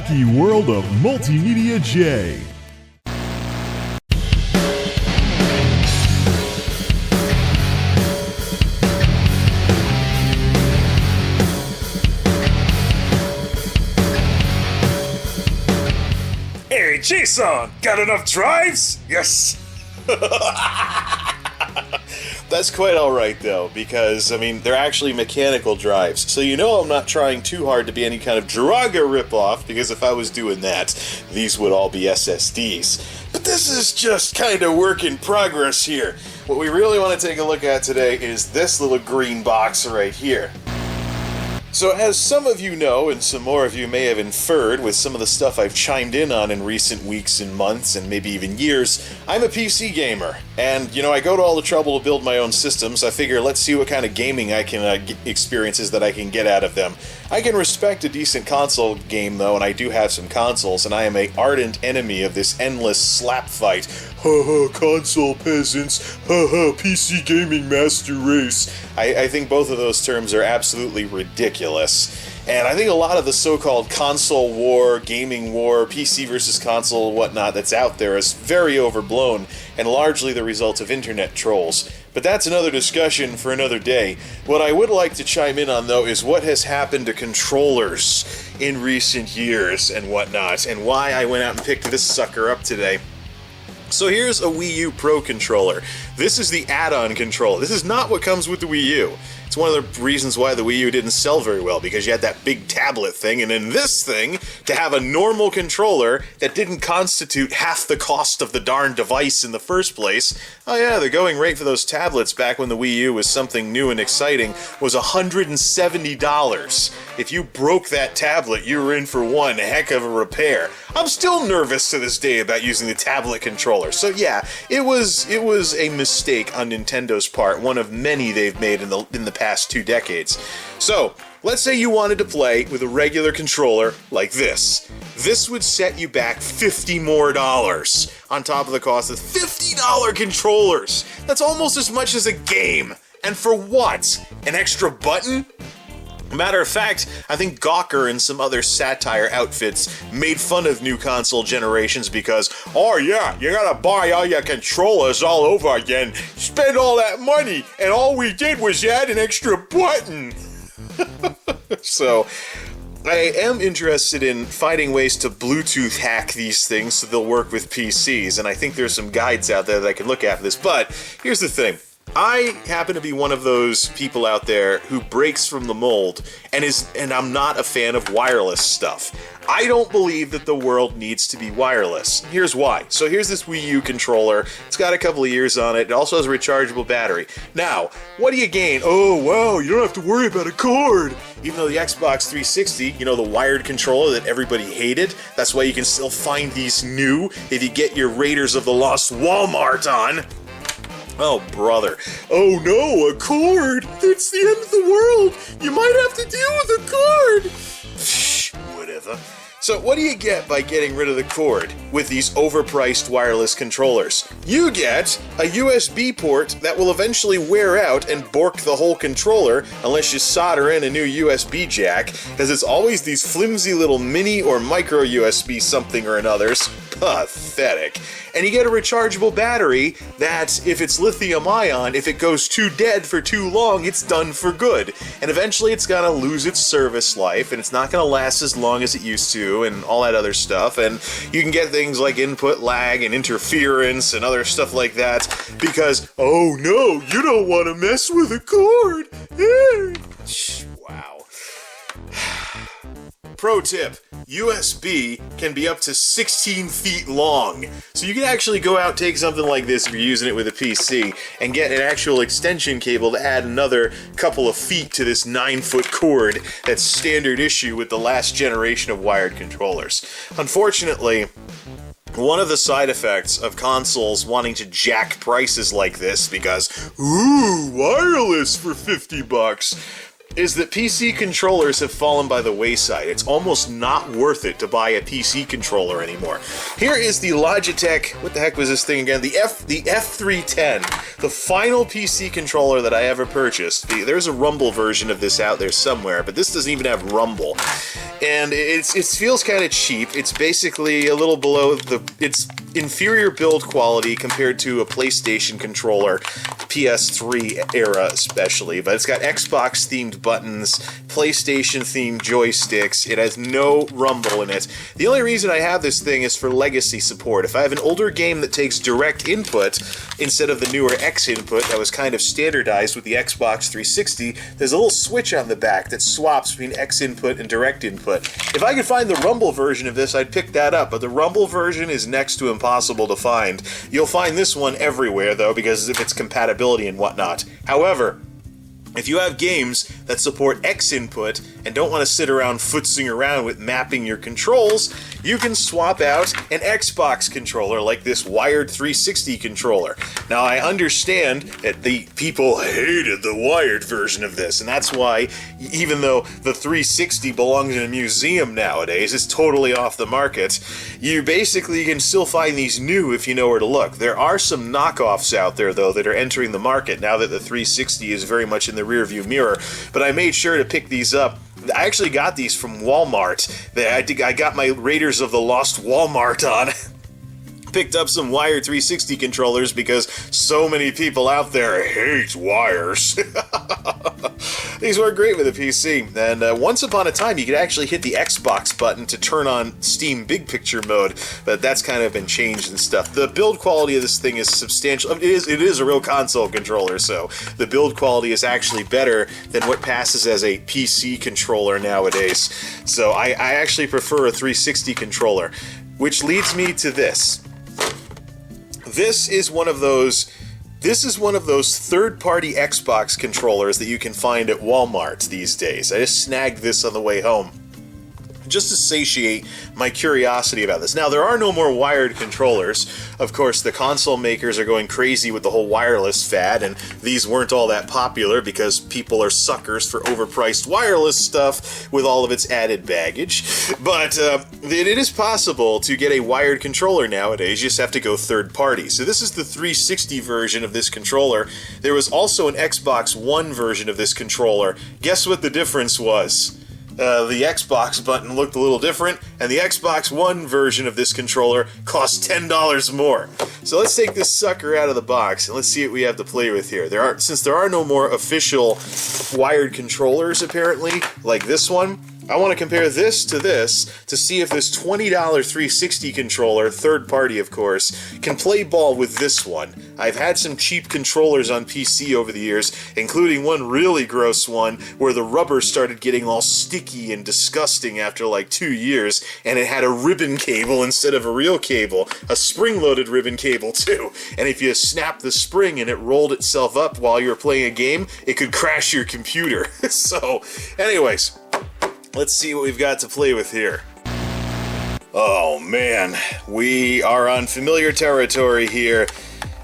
wacky world of MultimediaJay. Hey, Jason, got enough drives? Yes. That's quite alright though, because, I mean, they're actually mechanical drives, so you know I'm not trying too hard to be any kind of Draga ripoff, because if I was doing that, these would all be SSDs. But this is just kind of work in progress here. What we really want to take a look at today is this little green box right here. So as some of you know, and some more of you may have inferred with some of the stuff I've chimed in on in recent weeks and months and maybe even years, I'm a PC gamer. And, you know, I go to all the trouble to build my own systems. I figure, let's see what kind of gaming I can experiences that I can get out of them. I can respect a decent console game, though, and I do have some consoles, and I am an ardent enemy of this endless slap fight. Ha ha, console peasants. Ha ha, PC gaming master race. I think both of those terms are absolutely ridiculous. And I think a lot of the so-called console war, gaming war, PC versus console, whatnot that's out there is very overblown and largely the result of internet trolls. But that's another discussion for another day. What I would like to chime in on, though, is what has happened to controllers in recent years and whatnot, and why I went out and picked this sucker up today. So here's a Wii U Pro controller. This is the add-on controller. This is not what comes with the Wii U. It's one of the reasons why the Wii U didn't sell very well, because you had that big tablet thing, and in this thing, to have a normal controller that didn't constitute half the cost of the darn device in the first place. Oh yeah, the going rate for those tablets back when the Wii U was something new and exciting was $170. If you broke that tablet, you were in for one heck of a repair. I'm still nervous to this day about using the tablet controller. So yeah, it was a mistake on Nintendo's part, one of many they've made in the past 2 decades. So, let's say you wanted to play with a regular controller like this. This would set you back $50 more on top of the cost of $50 controllers. That's almost as much as a game. And for what? An extra button? Matter of fact, I think Gawker and some other satire outfits made fun of new console generations because, oh yeah, you gotta buy all your controllers all over again, spend all that money, and all we did was add an extra button. So, I am interested in finding ways to Bluetooth hack these things so they'll work with PCs, and I think there's some guides out there that I can look at for this, but here's the thing. I happen to be one of those people out there who breaks from the mold and I'm not a fan of wireless stuff. I don't believe that the world needs to be wireless. Here's why. So here's this Wii U controller. It's got a couple of years on it. It also has a rechargeable battery. Now, what do you gain? Oh, wow, you don't have to worry about a cord. Even though the Xbox 360, you know, the wired controller that everybody hated, that's why you can still find these new if you get your Raiders of the Lost Walmart on. Oh, brother. Oh no, a cord! It's the end of the world! You might have to deal with a cord! Shh, whatever. So what do you get by getting rid of the cord with these overpriced wireless controllers? You get a USB port that will eventually wear out and bork the whole controller unless you solder in a new USB jack, because it's always these flimsy little mini or micro USB something or anothers. Pathetic. And you get a rechargeable battery that, if it's lithium ion, if it goes too dead for too long, it's done for good. And eventually it's gonna lose its service life, and it's not gonna last as long as it used to, and all that other stuff. And you can get things like input lag and interference and other stuff like that, because, oh no, you don't want to mess with a cord. Wow. Pro tip, USB can be up to 16 feet long. So you can actually go out, take something like this if you're using it with a PC, and get an actual extension cable to add another couple of feet to this 9-foot cord that's standard issue with the last generation of wired controllers. Unfortunately, one of the side effects of consoles wanting to jack prices like this because, ooh, wireless for $50, is that PC controllers have fallen by the wayside. It's almost not worth it to buy a PC controller anymore. Here is the Logitech, what the heck was this thing again? The F310, the final PC controller that I ever purchased. There's a Rumble version of this out there somewhere, but this doesn't even have Rumble. And it feels kind of cheap. It's basically a little below it's inferior build quality compared to a PlayStation controller, PS3 era especially, but it's got Xbox themed buttons, PlayStation themed joysticks. It has no Rumble in it. The only reason I have this thing is for legacy support. If I have an older game that takes direct input instead of the newer X input that was kind of standardized with the Xbox 360, there's a little switch on the back that swaps between X input and direct input. If I could find the Rumble version of this, I'd pick that up, but the Rumble version is next to impossible to find. You'll find this one everywhere, though, because of its compatibility and whatnot. However, if you have games that support X input and don't want to sit around footsing around with mapping your controls, you can swap out an Xbox controller like this wired 360 controller. Now, I understand that the people hated the wired version of this, and that's why, even though the 360 belongs in a museum nowadays, it's totally off the market, you basically can still find these new if you know where to look. There are some knockoffs out there, though, that are entering the market now that the 360 is very much in the rearview mirror, but I made sure to pick these up. I actually got these from Walmart. I got my Raiders of the Lost Walmart on. Picked up some wired 360 controllers because so many people out there hate wires. These work great with a PC, and once upon a time you could actually hit the Xbox button to turn on Steam Big Picture mode, but that's kind of been changed and stuff. The build quality of this thing is substantial. It is a real console controller, so the build quality is actually better than what passes as a PC controller nowadays. So I actually prefer a 360 controller, which leads me to this. This is one of those third-party Xbox controllers that you can find at Walmart these days. I just snagged this on the way home, just to satiate my curiosity about this. Now, there are no more wired controllers. Of course, the console makers are going crazy with the whole wireless fad, and these weren't all that popular because people are suckers for overpriced wireless stuff with all of its added baggage. But it is possible to get a wired controller nowadays. You just have to go third party. So this is the 360 version of this controller. There was also an Xbox One version of this controller. Guess what the difference was? The Xbox button looked a little different, and the Xbox One version of this controller cost $10 more. So let's take this sucker out of the box, and let's see what we have to play with here. Since there are no more official wired controllers, apparently, like this one, I want to compare this to see if this $20 360 controller, third party of course, can play ball with this one. I've had some cheap controllers on PC over the years, including one really gross one where the rubber started getting all sticky and disgusting after like 2 years, and it had a ribbon cable instead of a real cable, a spring-loaded ribbon cable too. And if you snapped the spring and it rolled itself up while you were playing a game, it could crash your computer. So, anyways, let's see what we've got to play with here. Oh man, we are on familiar territory here.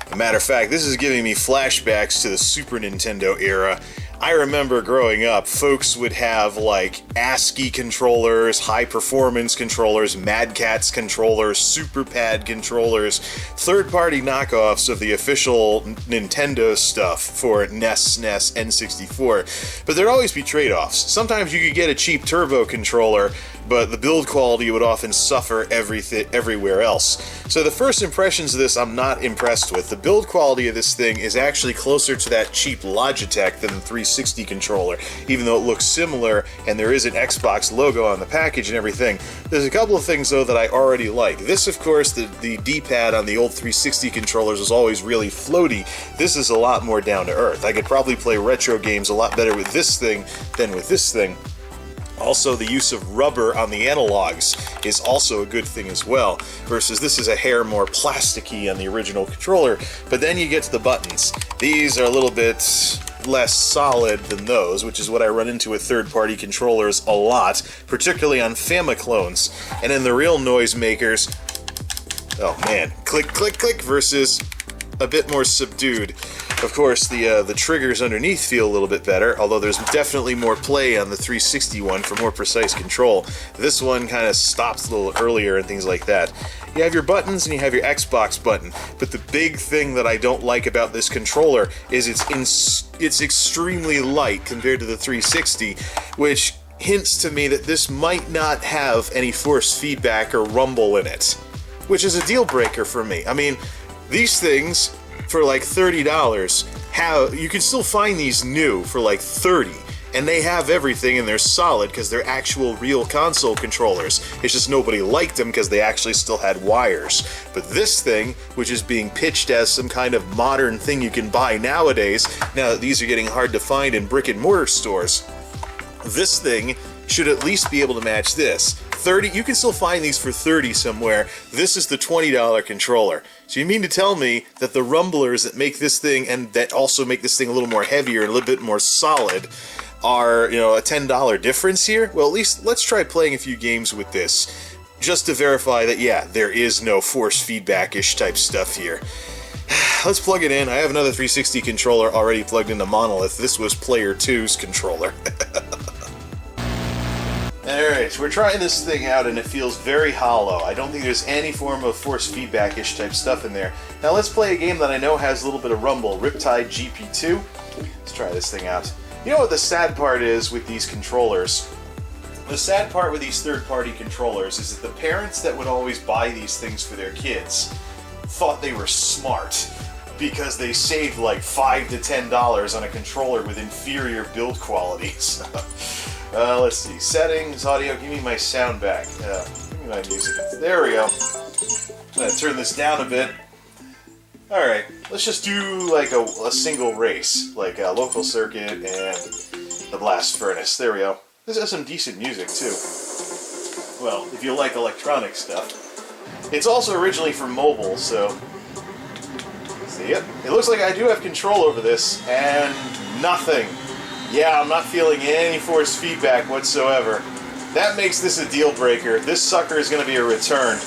As a matter of fact, this is giving me flashbacks to the Super Nintendo era. I remember growing up, folks would have like ASCII controllers, high performance controllers, Mad Catz controllers, Super Pad controllers, third-party knockoffs of the official Nintendo stuff for NES, SNES, N64. But there'd always be trade-offs. Sometimes you could get a cheap turbo controller, but the build quality would often suffer everywhere else. So the first impressions of this I'm not impressed with. The build quality of this thing is actually closer to that cheap Logitech than the 360 controller, even though it looks similar and there is an Xbox logo on the package and everything. There's a couple of things though that I already like. This, of course, the D-pad on the old 360 controllers was always really floaty. This is a lot more down to earth. I could probably play retro games a lot better with this thing than with this thing. Also, the use of rubber on the analogs is also a good thing as well, versus this is a hair more plasticky on the original controller. But then you get to the buttons. These are a little bit less solid than those, which is what I run into with third-party controllers a lot, particularly on Famiclones. And in the real noisemakers, oh man, click, click, click versus a bit more subdued. Of course, the triggers underneath feel a little bit better, although there's definitely more play on the 360 one for more precise control. This one kind of stops a little earlier and things like that. You have your buttons and you have your Xbox button, but the big thing that I don't like about this controller is it's extremely light compared to the 360, which hints to me that this might not have any force feedback or rumble in it, which is a deal breaker for me. I mean, these things for like $30 you can still find these new for like $30, and they have everything and they're solid because they're actual real console controllers. It's just nobody liked them because they actually still had wires. But this thing, which is being pitched as some kind of modern thing you can buy nowadays, now that these are getting hard to find in brick and mortar stores, this thing should at least be able to match this. 30, you can still find these for 30 somewhere. This is the $20 controller. So you mean to tell me that the rumblers that make this thing, and that also make this thing a little more heavier and a little bit more solid, are, you know, a $10 difference here? Well, at least let's try playing a few games with this, just to verify that, yeah, there is no force feedback-ish type stuff here. Let's plug it in. I have another 360 controller already plugged into Monolith. This was Player 2's controller. Alright, so we're trying this thing out and it feels very hollow. I don't think there's any form of force feedback-ish type stuff in there. Now let's play a game that I know has a little bit of rumble, Riptide GP2. Let's try this thing out. You know what the sad part is with these controllers? The sad part with these third-party controllers is that the parents that would always buy these things for their kids thought they were smart because they saved like $5 to $10 on a controller with inferior build qualities. Let's see. Settings, audio, give me my sound back. Give me my music. There we go. I'm going to turn this down a bit. Alright, let's just do like a single race, like a local circuit and the blast furnace. There we go. This has some decent music too. Well, if you like electronic stuff. It's also originally for mobile, so... See, yep. It looks like I do have control over this, and nothing. Yeah, I'm not feeling any force feedback whatsoever. That makes this a deal breaker. This sucker is going to be a return.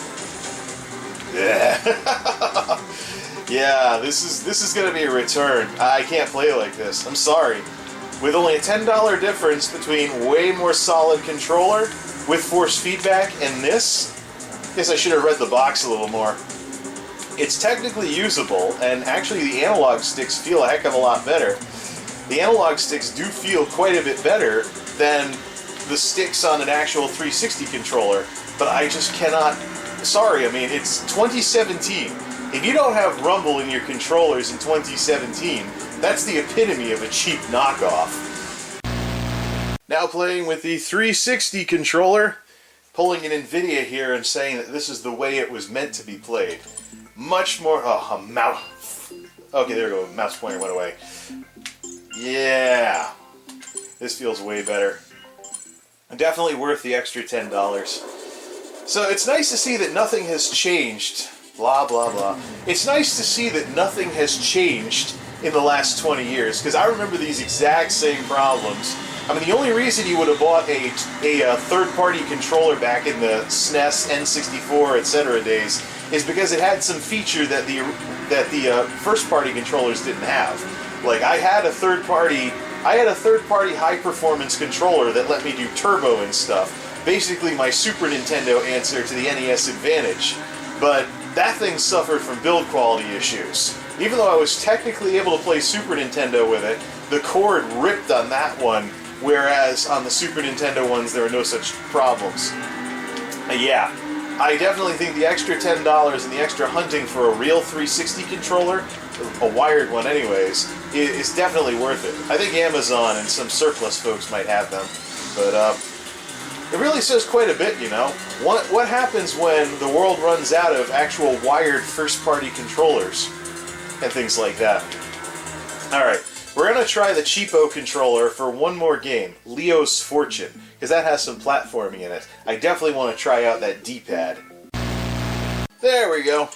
Yeah. Yeah, this is going to be a return. I can't play like this. I'm sorry. With only a $10 difference between way more solid controller with force feedback and this, I guess I should have read the box a little more. It's technically usable, and actually the analog sticks feel a heck of a lot better. The analog sticks do feel quite a bit better than the sticks on an actual 360 controller, but I just cannot... Sorry, I mean, it's 2017. If you don't have rumble in your controllers in 2017, that's the epitome of a cheap knockoff. Now playing with the 360 controller, pulling an NVIDIA here and saying that this is the way it was meant to be played. Much more... Oh, a mouse... Okay, there we go. Mouse pointer went away. Yeah. This feels way better. Definitely worth the extra $10. So it's nice to see that nothing has changed. Blah, blah, blah. It's nice to see that nothing has changed in the last 20 years, because I remember these exact same problems. I mean, the only reason you would have bought a third-party controller back in the SNES, N64, etc. days is because it had some feature that the first-party controllers didn't have. Like, I had a third-party high-performance controller that let me do turbo and stuff. Basically, my Super Nintendo answer to the NES Advantage. But that thing suffered from build quality issues. Even though I was technically able to play Super Nintendo with it, the cord ripped on that one, whereas on the Super Nintendo ones there were no such problems. Yeah, I definitely think the extra $10 and the extra hunting for a real 360 controller, a wired one anyways, is definitely worth it. I think Amazon and some surplus folks might have them, but it really says quite a bit, you know. What happens when the world runs out of actual wired first-party controllers and things like that? Alright, we're going to try the cheapo controller for one more game, Leo's Fortune, because that has some platforming in it. I definitely want to try out that D-pad. There we go.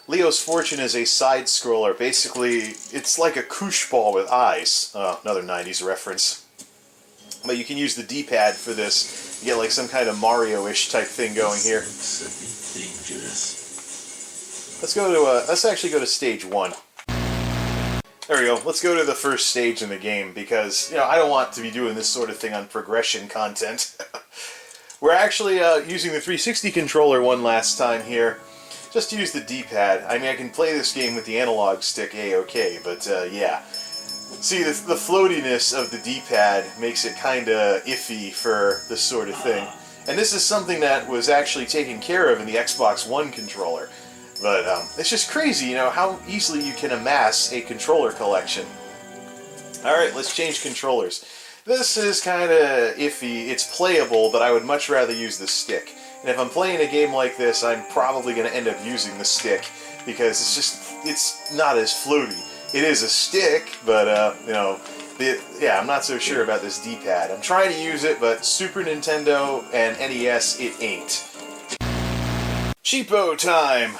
Leo's Fortune is a side-scroller. Basically, it's like a koosh ball with eyes. Oh, another 90s reference. But you can use the D-pad for this. You get like some kind of Mario-ish type thing going here. Let's actually go to stage 1. There we go. Let's go to the first stage in the game because, you know, I don't want to be doing this sort of thing on progression content. We're actually using the 360 controller one last time here. Just to use the D-pad. I mean, I can play this game with the analog stick A-OK, but yeah. See, the floatiness of the D-pad makes it kind of iffy for this sort of thing. And this is something that was actually taken care of in the Xbox One controller. But it's just crazy, you know, how easily you can amass a controller collection. Alright, let's change controllers. This is kind of iffy. It's playable, but I would much rather use the stick. And if I'm playing a game like this, I'm probably going to end up using the stick, because it's not as floaty. It is a stick, but, you know, yeah, I'm not so sure about this D-pad. I'm trying to use it, but Super Nintendo and NES, it ain't. Cheapo time!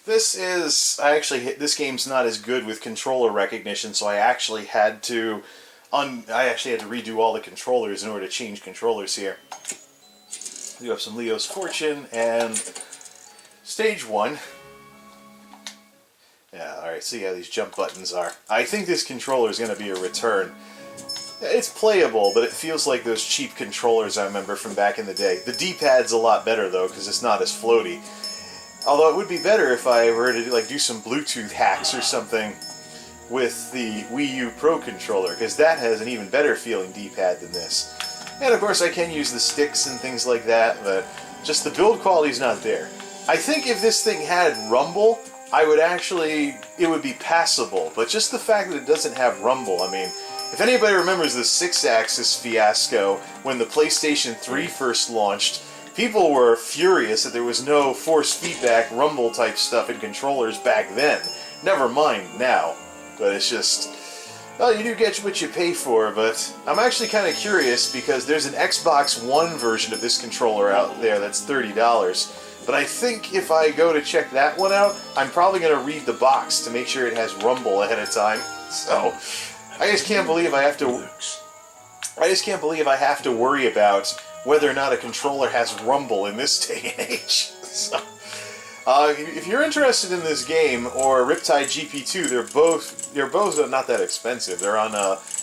This game's not as good with controller recognition, so I actually had to redo all the controllers in order to change controllers here. We have some Leo's Fortune and Stage 1. Yeah, alright, see how these jump buttons are. I think this controller is going to be a return. It's playable, but it feels like those cheap controllers I remember from back in the day. The D-pad's a lot better, though, because it's not as floaty. Although it would be better if I were to do some Bluetooth hacks or something with the Wii U Pro controller, because that has an even better feeling D-pad than this. And of course I can use the sticks and things like that, but just the build quality's not there. I think if this thing had rumble, it would be passable, but just the fact that it doesn't have rumble, I mean, if anybody remembers the 6-axis fiasco when the PlayStation 3 first launched, people were furious that there was no force feedback, rumble type stuff in controllers back then. Never mind now. But it's just, well, you do get what you pay for, but I'm actually kind of curious because there's an Xbox One version of this controller out there that's $30. But I think if I go to check that one out, I'm probably going to read the box to make sure it has rumble ahead of time. So, I just can't believe I have to worry about whether or not a controller has rumble in this day and age. So, if you're interested in this game or Riptide GP2, they're both not that expensive. They're on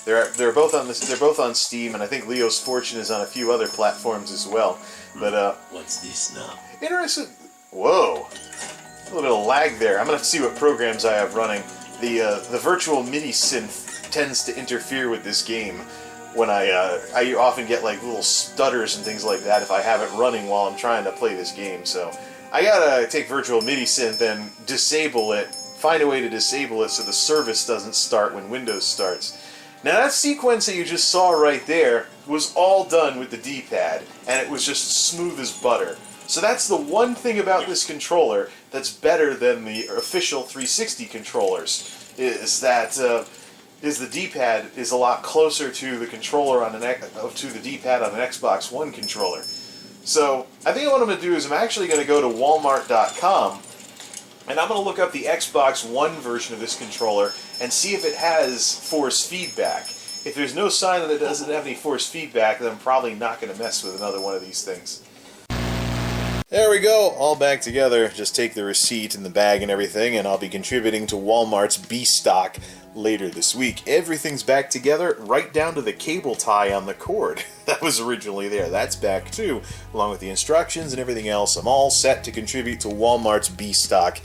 they're both on Steam, and I think Leo's Fortune is on a few other platforms as well. But what's this now? Interested? Whoa, a little bit of lag there. I'm gonna have to see what programs I have running. The virtual MIDI synth tends to interfere with this game. When I often get like little stutters and things like that if I have it running while I'm trying to play this game. So I gotta take virtual MIDI synth and disable it, find a way to disable it so the service doesn't start when Windows starts. Now that sequence that you just saw right there was all done with the D-pad, and it was just smooth as butter. So that's the one thing about this controller that's better than the official 360 controllers, is the D-pad is a lot closer to the controller to the D-pad on an Xbox One controller. So I think what I'm going to do is I'm actually going to go to Walmart.com and I'm going to look up the Xbox One version of this controller and see if it has force feedback. If there's no sign that it doesn't have any force feedback, then I'm probably not going to mess with another one of these things. There we go, all back together. Just take the receipt and the bag and everything, and I'll be contributing to Walmart's B-Stock later this week. Everything's back together, right down to the cable tie on the cord that was originally there. That's back too, along with the instructions and everything else. I'm all set to contribute to Walmart's B-Stock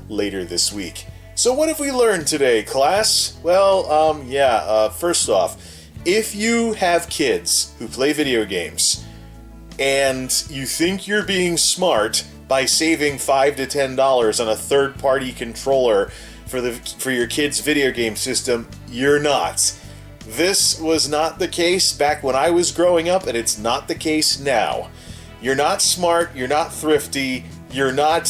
later this week. So what have we learned today, class? Well, first off, if you have kids who play video games, and you think you're being smart by saving $5 to $10 on a third-party controller for your kid's video game system, you're not. This was not the case back when I was growing up, and it's not the case now. You're not smart, you're not thrifty, you're not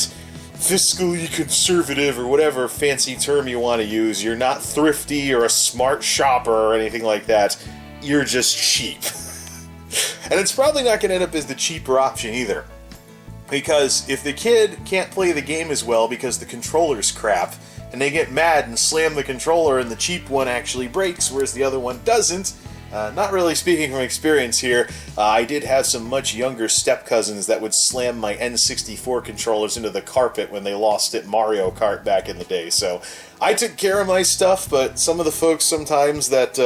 fiscally conservative, or whatever fancy term you want to use. You're not thrifty or a smart shopper or anything like that. You're just cheap. And it's probably not going to end up as the cheaper option either. Because if the kid can't play the game as well because the controller's crap, and they get mad and slam the controller and the cheap one actually breaks whereas the other one doesn't, Not really speaking from experience here, I did have some much younger step cousins that would slam my N64 controllers into the carpet when they lost at Mario Kart back in the day. So I took care of my stuff, but some of the folks sometimes that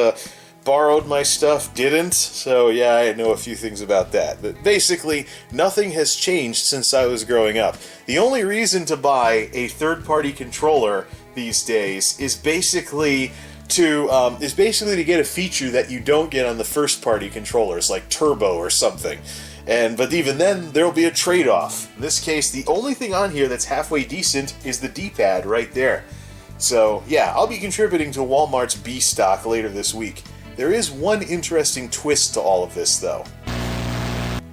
borrowed my stuff didn't. So yeah, I know a few things about that. But basically, nothing has changed since I was growing up. The only reason to buy a third-party controller these days is basically to get a feature that you don't get on the first-party controllers, like turbo or something. But even then, there'll be a trade-off. In this case, the only thing on here that's halfway decent is the D-pad right there. So yeah, I'll be contributing to Walmart's B stock later this week. There is one interesting twist to all of this, though.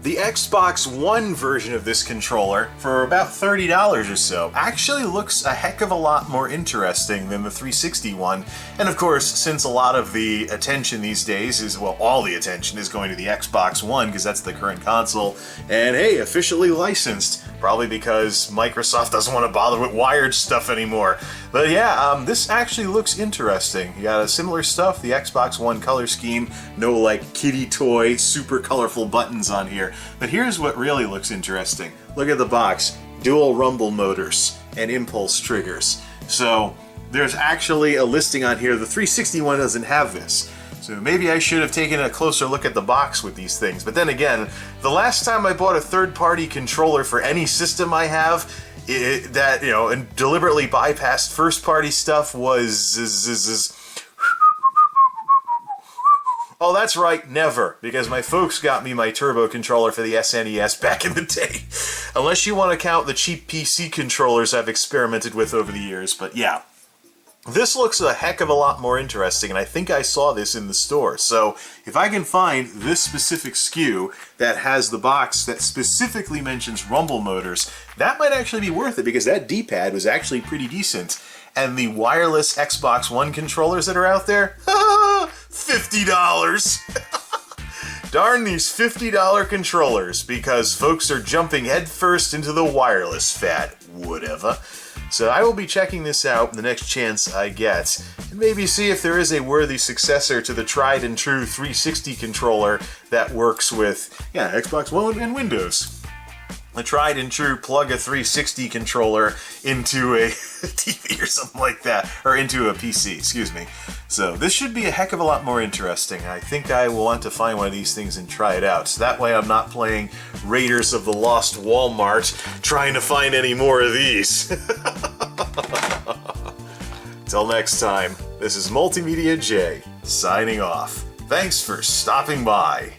The Xbox One version of this controller, for about $30 or so, actually looks a heck of a lot more interesting than the 360 one. And of course, since a lot of the attention these days is, well, all the attention is going to the Xbox One, because that's the current console, and hey, officially licensed. Probably because Microsoft doesn't want to bother with wired stuff anymore. But yeah, this actually looks interesting. You got a similar stuff, the Xbox One color scheme, no like kitty toy, super colorful buttons on here. But here's what really looks interesting. Look at the box. Dual rumble motors and impulse triggers. So there's actually a listing on here. The 360 one doesn't have this. So maybe I should have taken a closer look at the box with these things. But then again, the last time I bought a third-party controller for any system I have and deliberately bypassed first-party stuff was... Oh, that's right, never, because my folks got me my turbo controller for the SNES back in the day. Unless you want to count the cheap PC controllers I've experimented with over the years, but yeah. This looks a heck of a lot more interesting, and I think I saw this in the store. So if I can find this specific SKU that has the box that specifically mentions rumble motors, that might actually be worth it, because that D-pad was actually pretty decent. And the wireless Xbox One controllers that are out there, $50! Darn these $50 controllers, because folks are jumping headfirst into the wireless fad. Whatever. So I will be checking this out the next chance I get, and maybe see if there is a worthy successor to the tried and true 360 controller that works with, Xbox One and Windows. A tried and true plug a 360 controller into a TV or something like that, or into a PC, excuse me. So this should be a heck of a lot more interesting. I think I will want to find one of these things and try it out. So that way I'm not playing Raiders of the Lost Walmart trying to find any more of these. Till next time, this is MultimediaJay signing off. Thanks for stopping by.